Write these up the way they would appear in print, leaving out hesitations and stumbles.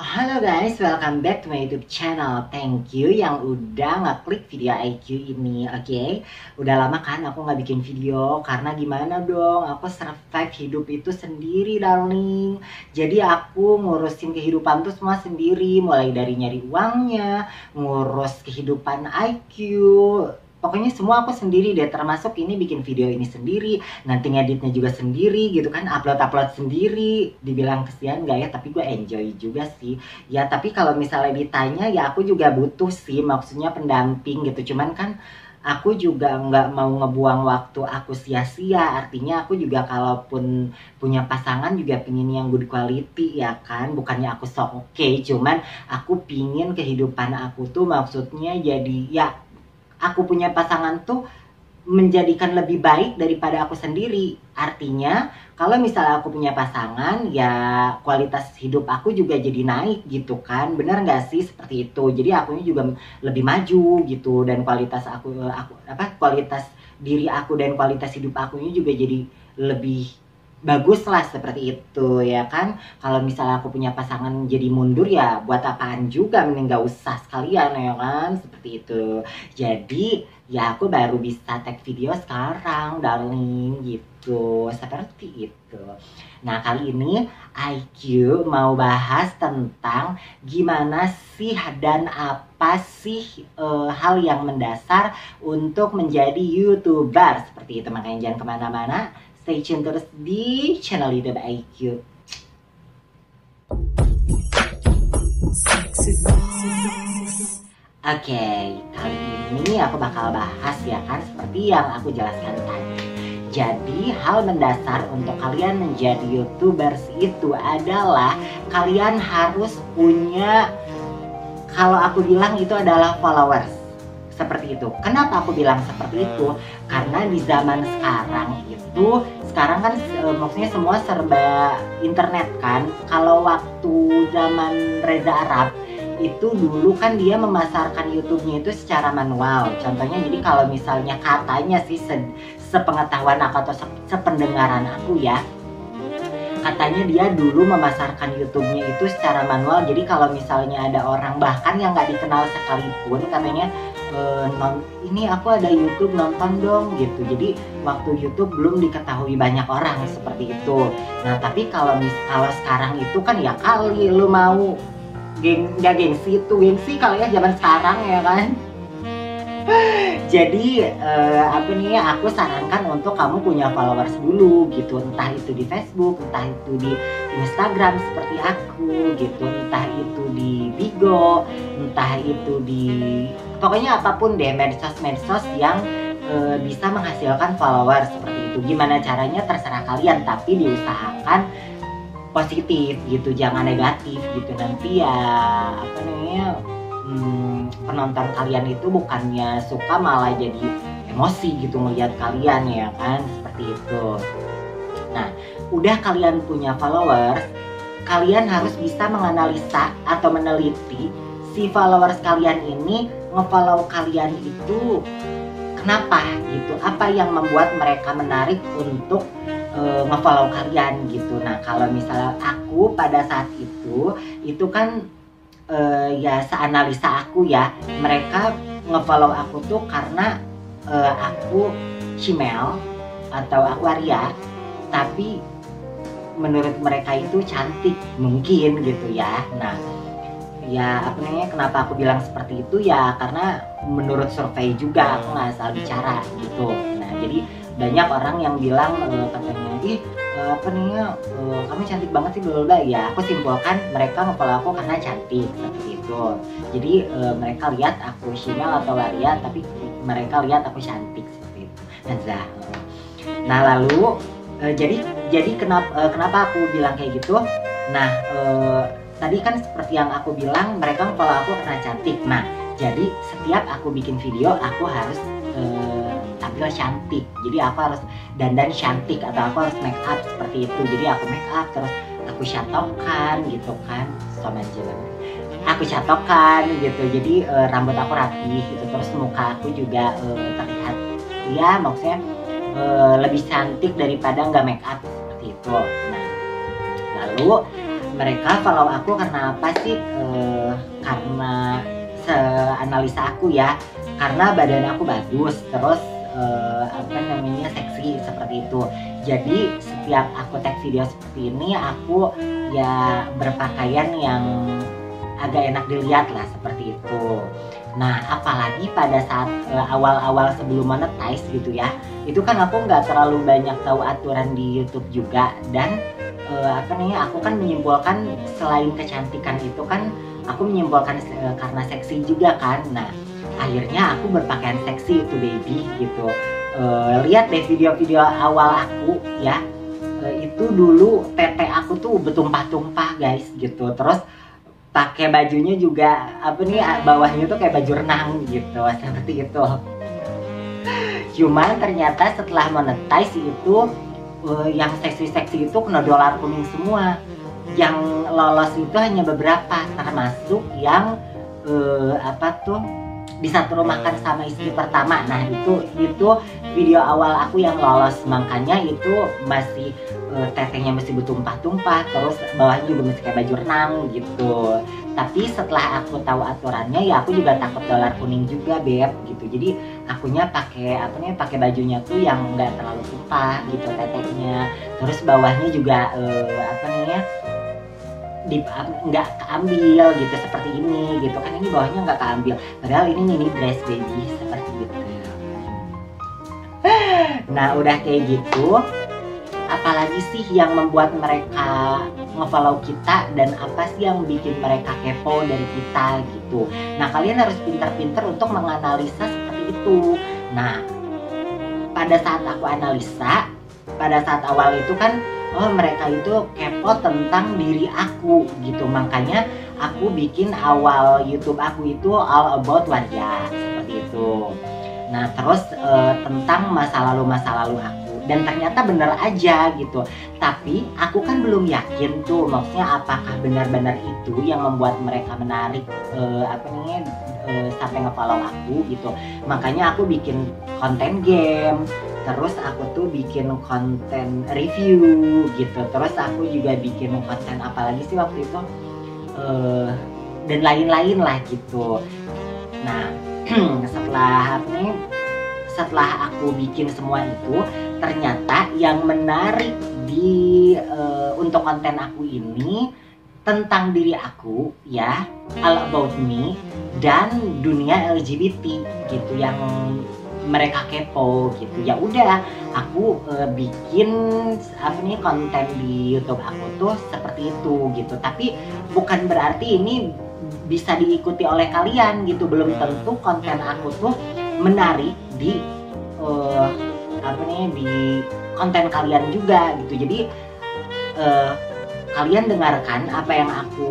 Halo guys, welcome back to my YouTube channel. Thank you yang udah ngeklik video IQ ini, oke? Udah lama kan aku nggak bikin video, karena gimana dong, aku survive hidup itu sendiri, darling. Jadi aku ngurusin kehidupan tuh semua sendiri, mulai dari nyari uangnya, ngurus kehidupan IQ. Pokoknya semua aku sendiri deh, termasuk ini bikin video ini sendiri, nanti ngeditnya juga sendiri gitu kan, upload sendiri. Dibilang kesian gak ya, tapi gue enjoy juga sih. Ya tapi kalau misalnya ditanya ya aku juga butuh sih, maksudnya pendamping gitu. Cuman kan aku juga nggak mau ngebuang waktu aku sia-sia. Artinya aku juga kalaupun punya pasangan juga pingin yang good quality ya kan. Bukannya aku sok oke, cuman aku pingin kehidupan aku tuh maksudnya jadi ya aku punya pasangan tuh menjadikan lebih baik daripada aku sendiri. Artinya kalau misalnya aku punya pasangan ya kualitas hidup aku juga jadi naik gitu kan. Bener nggak sih seperti itu? Jadi akunya juga lebih maju gitu, dan kualitas kualitas diri aku dan kualitas hidup akunya juga jadi lebih bagus lah, seperti itu ya kan. Kalau misalnya aku punya pasangan jadi mundur ya buat apaan juga, mending gak usah sekalian ya kan, seperti itu. Jadi ya aku baru bisa tag video sekarang, darling, gitu, seperti itu. Nah kali ini IQ mau bahas tentang gimana sih dan apa sih hal yang mendasar untuk menjadi YouTuber, seperti itu. Makanya jangan kemana-mana, stay tune terus di channel YouTube IQ. Oke, kali ini aku bakal bahas ya kan, seperti yang aku jelaskan tadi. Jadi hal mendasar untuk kalian menjadi YouTubers itu adalah kalian harus punya, kalau aku bilang itu adalah followers. Seperti itu. Kenapa aku bilang seperti itu? Karena di zaman sekarang kan maksudnya semua serba internet kan. Kalau waktu zaman Reza Arab itu dulu kan dia memasarkan YouTube-nya itu secara manual. Contohnya, jadi kalau misalnya katanya sih sepengetahuan aku atau sependengaran aku ya, katanya dia dulu memasarkan YouTube-nya itu secara manual. Jadi kalau misalnya ada orang bahkan yang nggak dikenal sekalipun, katanya ini aku ada YouTube, nonton dong gitu. Jadi waktu YouTube belum diketahui banyak orang, seperti itu. Nah tapi kalau sekarang itu kan ya kali lu mau nggak gengsi, itu gengsi kali ya zaman sekarang ya kan. Jadi aku sarankan untuk kamu punya followers dulu gitu, entah itu di Facebook, entah itu di Instagram seperti aku gitu, entah itu di Bigo, entah itu di, pokoknya apapun deh, medsos yang bisa menghasilkan followers seperti itu. Gimana caranya terserah kalian, tapi diusahakan positif gitu, jangan negatif gitu. Nanti ya penonton kalian itu bukannya suka malah jadi emosi gitu ngeliat kalian ya kan, seperti itu. Nah udah kalian punya followers, kalian harus bisa menganalisa atau meneliti si followers kalian ini ngefollow kalian itu kenapa gitu, apa yang membuat mereka menarik untuk ngefollow kalian gitu. Nah kalau misalnya aku pada saat itu kan ya seanalisa aku ya, mereka ngefollow aku tuh karena aku Shimel atau aku Arya, tapi menurut mereka itu cantik mungkin gitu ya. Nah ya kenapa aku bilang seperti itu ya, karena menurut survei juga, aku nggak asal bicara gitu. Nah jadi banyak orang yang bilang katanya, ih kamu cantik banget sih, bla bla. Ya aku simpulkan mereka ngefollow aku karena cantik, seperti itu. Jadi mereka lihat aku Shimel atau Waria, tapi mereka lihat aku cantik, seperti itu. Nah lalu jadi kenapa aku bilang kayak gitu? Nah tadi kan seperti yang aku bilang, mereka ngefollow aku karena cantik. Nah jadi setiap aku bikin video aku harus tampil cantik. Jadi aku harus dandan cantik atau aku harus make up seperti itu. Jadi aku make up, terus aku syatokan gitu kan, sama aja aku syatokan gitu. Jadi rambut aku rapi gitu, terus muka aku juga terlihat ya maksudnya lebih cantik daripada nggak make up, seperti itu. Nah lalu mereka follow aku karena apa sih? Karena seanalisa aku ya, karena badan aku bagus, terus apa namanya, seksi seperti itu. Jadi setiap aku tag video seperti ini, aku ya berpakaian yang agak enak dilihat lah, seperti itu. Nah, apalagi pada saat awal-awal sebelum monetize gitu ya, itu kan aku nggak terlalu banyak tahu aturan di YouTube juga, dan apa nih, aku kan menyimpulkan selain kecantikan itu kan aku menyimpulkan karena seksi juga kan. Nah, akhirnya aku berpakaian seksi itu baby gitu. Lihat deh video-video awal aku ya, itu dulu tete aku tuh bertumpah-tumpah guys gitu. Terus pakai bajunya juga apa nih, bawahnya tuh kayak baju renang gitu, seperti itu. Cuman ternyata setelah monetize itu yang seksi-seksi itu kena dolar kuning semua. Yang lolos itu hanya beberapa, termasuk yang apa tuh, disatu rumahkan sama istri pertama. Nah itu video awal aku yang lolos, makanya itu masih tetenya masih bertumpah-tumpah, terus bawahnya juga masih kayak baju renang gitu. Tapi setelah aku tahu aturannya ya, aku juga takut dolar kuning juga beb gitu. Jadi akunya pakai apa nih, pakai bajunya tuh yang nggak terlalu tumpah gitu tetenya. Terus bawahnya juga apa nih ya, nggak keambil gitu seperti ini gitu kan. Ini bawahnya nggak keambil, padahal ini mini dress baby seperti gitu. Nah udah kayak gitu, apalagi sih yang membuat mereka ngefollow kita, dan apa sih yang bikin mereka kepo dari kita gitu. Nah kalian harus pintar-pintar untuk menganalisa seperti itu. Nah pada saat aku analisa, pada saat awal itu kan, oh mereka itu kepo tentang diri aku gitu, makanya aku bikin awal YouTube aku itu all about wajah seperti itu. Nah terus tentang masa lalu aku, dan ternyata bener aja gitu. Tapi aku kan belum yakin tuh, maksudnya apakah benar-benar itu yang membuat mereka menarik apa nih, sampai nge-follow aku gitu. Makanya aku bikin konten game, terus aku tuh bikin konten review gitu, terus aku juga bikin konten apalagi sih waktu itu, dan lain-lain lah gitu. Nah setelah aku bikin semua itu, ternyata yang menarik di untuk konten aku ini tentang diri aku ya, all about me, dan dunia LGBT gitu yang mereka kepo gitu. Ya udah aku bikin apa nih, konten di YouTube aku tuh seperti itu gitu. Tapi bukan berarti ini bisa diikuti oleh kalian gitu, belum tentu konten aku tuh menarik di apa nih, di konten kalian juga gitu. Jadi kalian dengarkan apa yang aku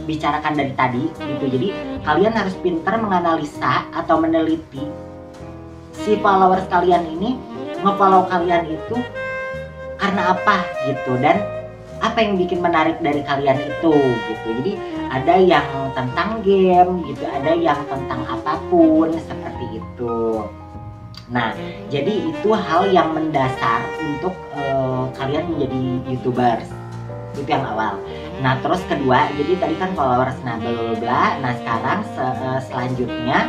bicarakan dari tadi gitu. Jadi kalian harus pintar menganalisa atau meneliti si followers kalian ini nge-follow kalian itu karena apa gitu, dan apa yang bikin menarik dari kalian itu gitu. Jadi ada yang tentang game gitu, ada yang tentang apapun seperti itu. Nah jadi itu hal yang mendasar untuk kalian menjadi YouTubers, itu yang awal. Nah terus kedua, jadi tadi kan followers, nah bla bla bla. Nah sekarang selanjutnya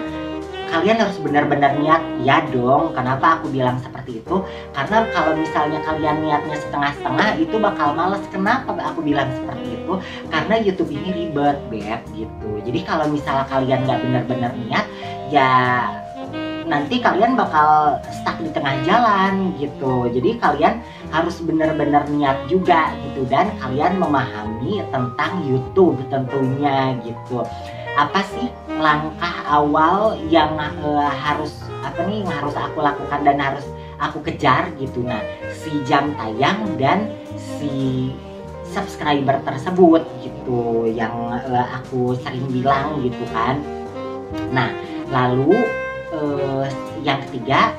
kalian harus benar-benar niat ya dong. Kenapa aku bilang seperti itu? Karena kalau misalnya kalian niatnya setengah-setengah, itu bakal males. Kenapa aku bilang seperti itu? Karena YouTube ini ribet beb gitu. Jadi kalau misalnya kalian nggak benar-benar niat, ya nanti kalian bakal stuck di tengah jalan gitu. Jadi kalian harus benar-benar niat juga gitu, dan kalian memahami tentang YouTube tentunya gitu. Apa sih langkah awal yang harus apa nih, yang harus aku lakukan dan harus aku kejar gitu. Nah si jam tayang dan si subscriber tersebut gitu, yang aku sering bilang gitu kan. Nah lalu yang ketiga,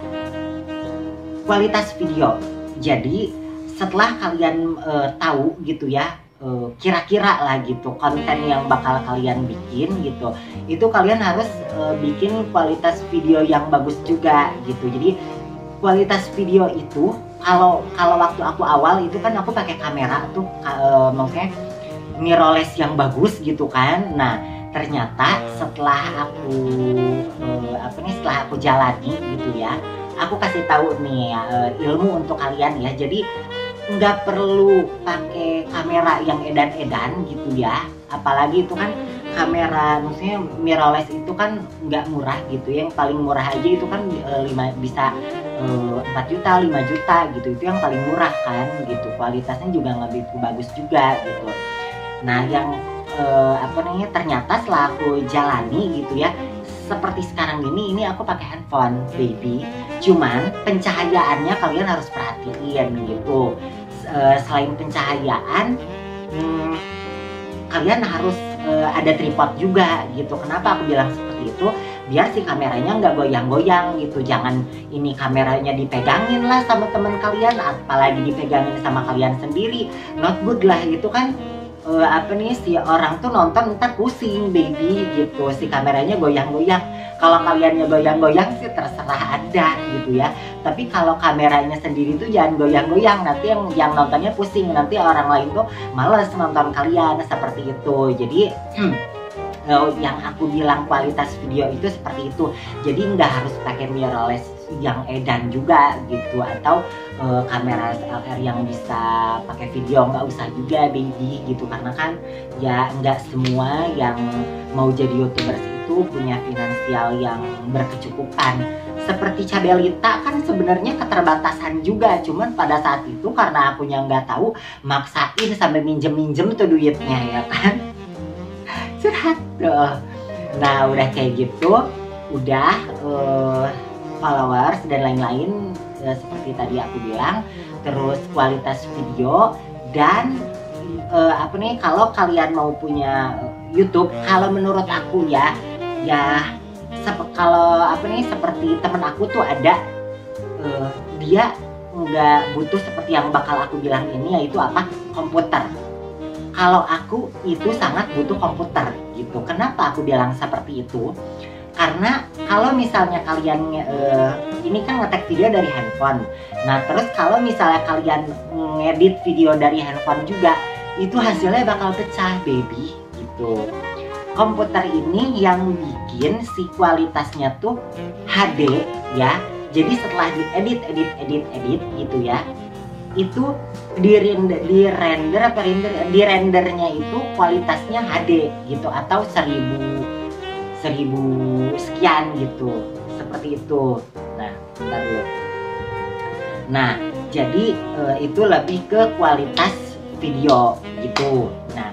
kualitas video. Jadi setelah kalian tahu gitu ya, kira-kira lah gitu konten yang bakal kalian bikin gitu, itu kalian harus bikin kualitas video yang bagus juga gitu. Jadi kualitas video itu, kalau waktu aku awal itu kan aku pakai kamera tuh, maksudnya mirrorless yang bagus gitu kan. Nah ternyata setelah aku setelah aku jalani gitu ya, aku kasih tahu nih ilmu untuk kalian ya. Jadi nggak perlu pakai kamera yang edan-edan gitu ya, apalagi itu kan kamera maksudnya mirrorless itu kan nggak murah gitu. Yang paling murah aja itu kan bisa 4 juta 5 juta gitu, itu yang paling murah kan gitu. Kualitasnya juga nggak begitu bagus juga gitu. Nah yang ternyata setelah aku jalani gitu ya, seperti sekarang ini aku pakai handphone baby, cuman pencahayaannya kalian harus perhatiin gitu. Selain pencahayaan, kalian harus ada tripod juga gitu. Kenapa aku bilang seperti itu? Biar si kameranya nggak goyang-goyang gitu. Jangan ini kameranya dipegangin lah sama teman kalian, apalagi dipegangin sama kalian sendiri, not good lah gitu kan. Si orang tuh nonton ntar pusing baby gitu, si kameranya goyang-goyang. Kalau kaliannya goyang-goyang sih terserah ada gitu ya, tapi kalau kameranya sendiri tuh jangan goyang-goyang, nanti yang nontonnya pusing, nanti orang lain tuh males nonton kalian seperti itu. Jadi yang aku bilang kualitas video itu seperti itu. Jadi nggak harus pakai mirrorless yang edan juga gitu, atau kamera SLR yang bisa pakai video, nggak usah juga baby gitu. Karena kan ya nggak semua yang mau jadi YouTubers itu punya finansial yang berkecukupan. Seperti Cabelita kan sebenarnya keterbatasan juga, cuman pada saat itu karena akunya nggak tahu, maksain sampai minjem tuh duitnya ya kan. Curhat tuh. Nah udah kayak gitu, udah followers dan lain-lain seperti tadi aku bilang, terus kualitas video dan kalau kalian mau punya YouTube, kalau menurut aku ya kalau seperti temen aku tuh ada dia nggak butuh seperti yang bakal aku bilang ini, yaitu komputer. Kalau aku itu sangat butuh komputer gitu. Kenapa aku bilang seperti itu? Karena kalau misalnya kalian ini kan ngetek video dari handphone. Nah terus kalau misalnya kalian ngedit video dari handphone juga, itu hasilnya bakal pecah baby gitu. Komputer ini yang bikin si kualitasnya tuh HD ya. Jadi setelah diedit gitu ya, itu rendernya itu kualitasnya HD gitu, atau 1000 sekian gitu, seperti itu. Nah bentar dulu. Nah jadi itu lebih ke kualitas video gitu. Nah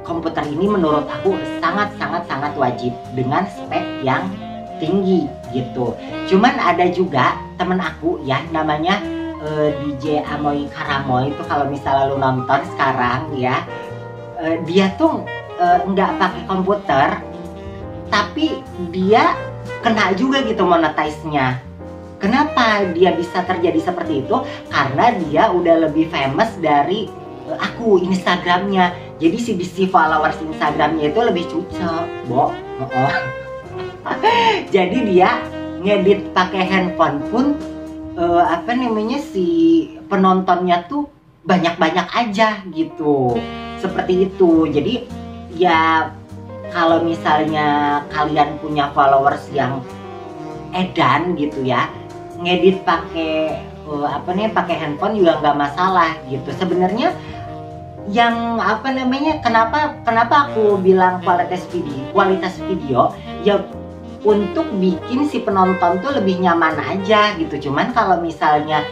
komputer ini menurut aku sangat wajib dengan spek yang tinggi gitu. Cuman ada juga temen aku ya, namanya DJ Amoy Karamoy itu, kalau misalnya lu nonton sekarang ya, dia tuh nggak pakai komputer, tapi dia kena juga gitu monetize-nya. Kenapa dia bisa terjadi seperti itu? Karena dia udah lebih famous dari aku Instagramnya. Jadi si followers Instagramnya itu lebih cucok, Bo. Jadi dia ngedit pakai handphone pun si penontonnya tuh banyak aja gitu, seperti itu. Jadi ya kalau misalnya kalian punya followers yang edan gitu ya, ngedit pakai pakai handphone juga nggak masalah gitu. Sebenarnya yang kenapa aku bilang kualitas video ya, untuk bikin si penonton tuh lebih nyaman aja gitu. Cuman kalau misalnya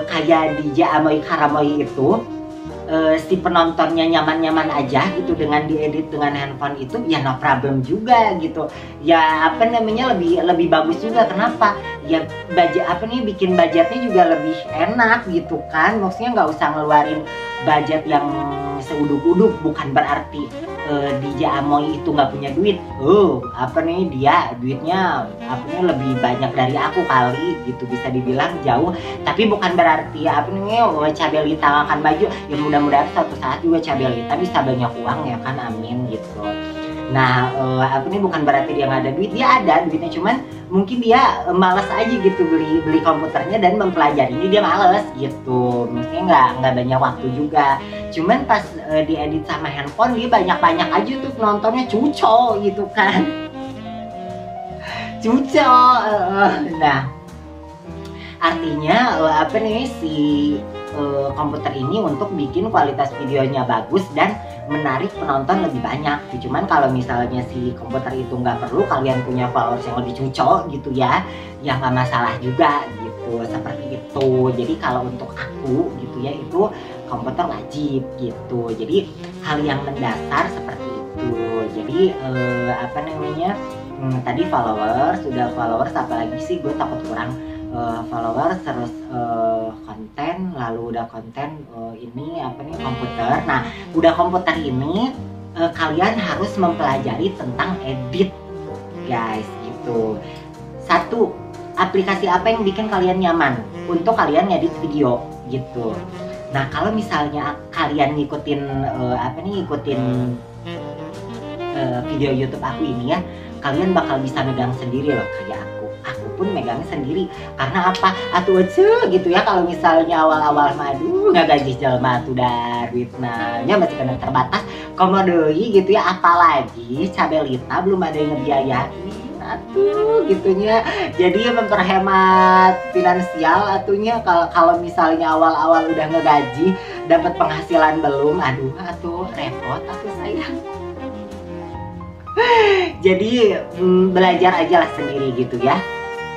kayak DJ Amoy Karamoy itu, si penontonnya nyaman-nyaman aja gitu dengan diedit dengan handphone itu, ya no problem juga gitu. Ya lebih bagus juga. Kenapa? Ya bikin budgetnya juga lebih enak gitu kan. Maksudnya nggak usah ngeluarin budget yang seuduk-uduk. Bukan berarti DJ Amoy itu nggak punya duit. Dia duitnya lebih banyak dari aku kali gitu, bisa dibilang jauh. Tapi bukan berarti Cabelita akan maju. Ya mudah-mudahan suatu saat juga Cabelita bisa banyak uang ya kan, amin gitu. Nah, apa nih, bukan berarti dia nggak ada duit, dia ada duitnya, cuman mungkin dia malas aja gitu beli komputernya dan mempelajarinya, dia males gitu. Maksudnya nggak banyak waktu juga. Cuman pas diedit sama handphone, dia banyak aja tuh nontonnya, cuco gitu kan. Cuco. Nah, artinya apa nih, si komputer ini untuk bikin kualitas videonya bagus dan menarik penonton lebih banyak. Cuman kalau misalnya si komputer itu nggak perlu kalian punya followers yang lebih cucok gitu ya nggak masalah juga gitu, seperti itu. Jadi kalau untuk aku gitu ya, itu komputer wajib gitu. Jadi hal yang mendasar seperti itu. Jadi apa namanya, tadi followers, sudah followers, apalagi sih gue takut kurang followers, terus konten, lalu udah konten, ini apa nih, komputer. Nah, udah komputer ini kalian harus mempelajari tentang edit guys gitu. Satu, aplikasi apa yang bikin kalian nyaman untuk kalian ngedit video gitu. Nah, kalau misalnya kalian ngikutin apa nih, ngikutin video YouTube aku ini ya, kalian bakal bisa megang sendiri loh kayak aku pun megangnya sendiri. Karena apa? Atuh gitu ya, kalau misalnya awal-awal madu nggak gaji jelma tuh duit nanya masih kena terbatas komodoi gitu ya, apalagi Cabelita belum ada yang ngebiayain atuh gitunya. Jadi memperhemat finansial atuhnya kalau misalnya awal-awal udah ngegaji dapat penghasilan belum, aduh atuh repot atuh sayang. Jadi belajar aja lah sendiri gitu ya,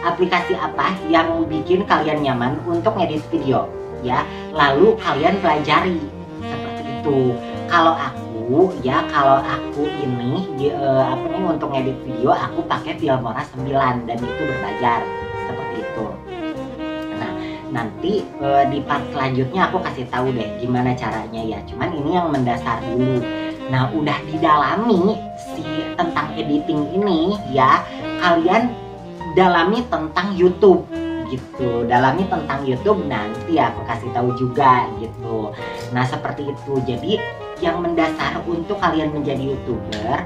aplikasi apa yang bikin kalian nyaman untuk ngedit video ya, lalu kalian pelajari seperti itu. Kalau aku ya, kalau aku ini apa nih, untuk ngedit video aku pakai Filmora 9 dan itu berbayar seperti itu. Nah, nanti di part selanjutnya aku kasih tahu deh gimana caranya ya, cuman ini yang mendasar dulu. Nah, udah didalami si tentang editing ini ya, kalian dalami tentang YouTube gitu, dalami tentang YouTube, nanti aku kasih tahu juga gitu. Nah, seperti itu. Jadi yang mendasar untuk kalian menjadi YouTuber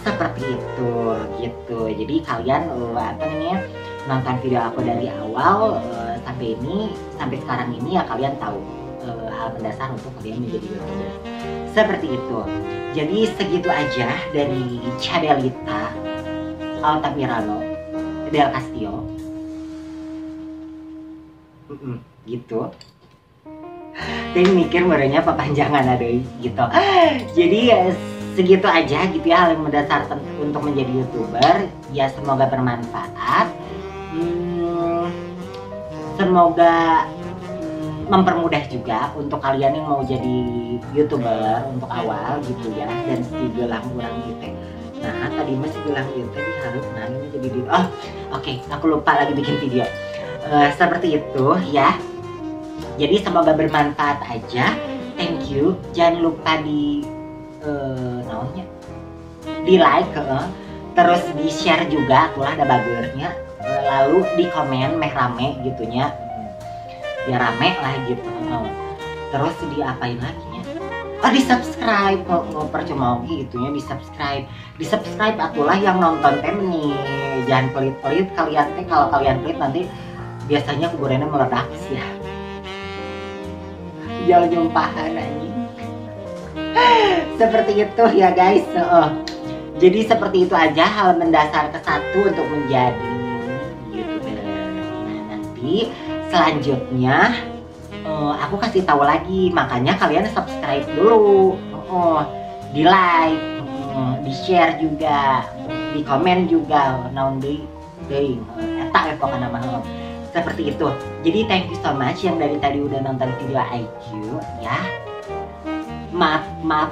seperti itu gitu. Jadi kalian apa namanya, nonton video aku dari awal sampai sekarang ini ya, kalian tahu hal mendasar untuk kalian menjadi YouTuber seperti itu. Jadi segitu aja dari Cabelita Altamirano Del Castillo gitu. Tapi mikir merenya pepanjangan ada gitu. Jadi segitu aja gitu ya, hal yang mendasar untuk menjadi YouTuber ya. Semoga bermanfaat, semoga mempermudah juga untuk kalian yang mau jadi YouTuber untuk awal gitu ya. Dan si gelang kurang gitu. Nah, tadi masih bilang itu diharap, nah ini jadi oke, aku lupa lagi bikin video seperti itu ya. Jadi semoga bermanfaat aja. Thank you. Jangan lupa di di like, terus di share juga, itulah ada bagernya, lalu di komen meh rame gitunya, biar rame lah gitu. Terus diapain lagi ya? Di subscribe, percuma gitunya, di subscribe akulah yang nonton tem nih. Jangan pelit-pelit kalian teh, kalau kalian pelit nanti biasanya kuburannya meledak sih ya. Jangan jumpahan anjing. Seperti itu ya guys. Jadi seperti itu aja hal mendasar ke-1 untuk menjadi YouTuber. Nah, nanti selanjutnya aku kasih tahu lagi, makanya kalian subscribe dulu, di like, di share juga, di komen juga, naon deui eta pokoknya mah seperti itu. Jadi thank you so much yang dari tadi udah nonton video IQ ya. Maaf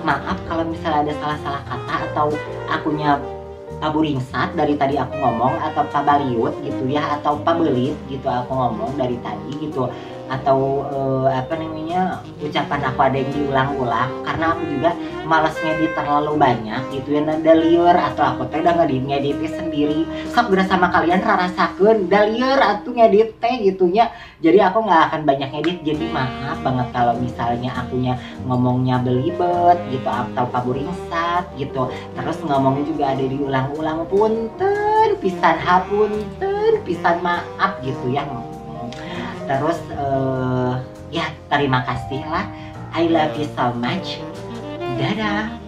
kalau misalnya ada salah-salah kata atau akunya paburingsat dari tadi aku ngomong, atau pabaliut gitu ya, atau pabelit gitu aku ngomong dari tadi gitu. atau apa namanya, ucapan aku ada yang diulang-ulang, karena aku juga malas ngedit terlalu banyak gitu ya, dan lieur atau aku teh udah ngedit sendiri. Sok bener sama kalian rarasakeun da lieur atuh ngedit teh gitunya. Jadi aku nggak akan banyak ngedit, jadi maaf banget kalau misalnya akunya ngomongnya belibet gitu atau paburingsat gitu, terus ngomongnya juga ada diulang-ulang, punten pisan hapunten pisan maaf gitu ya. Terus ya terima kasih lah, I love you so much, dadah.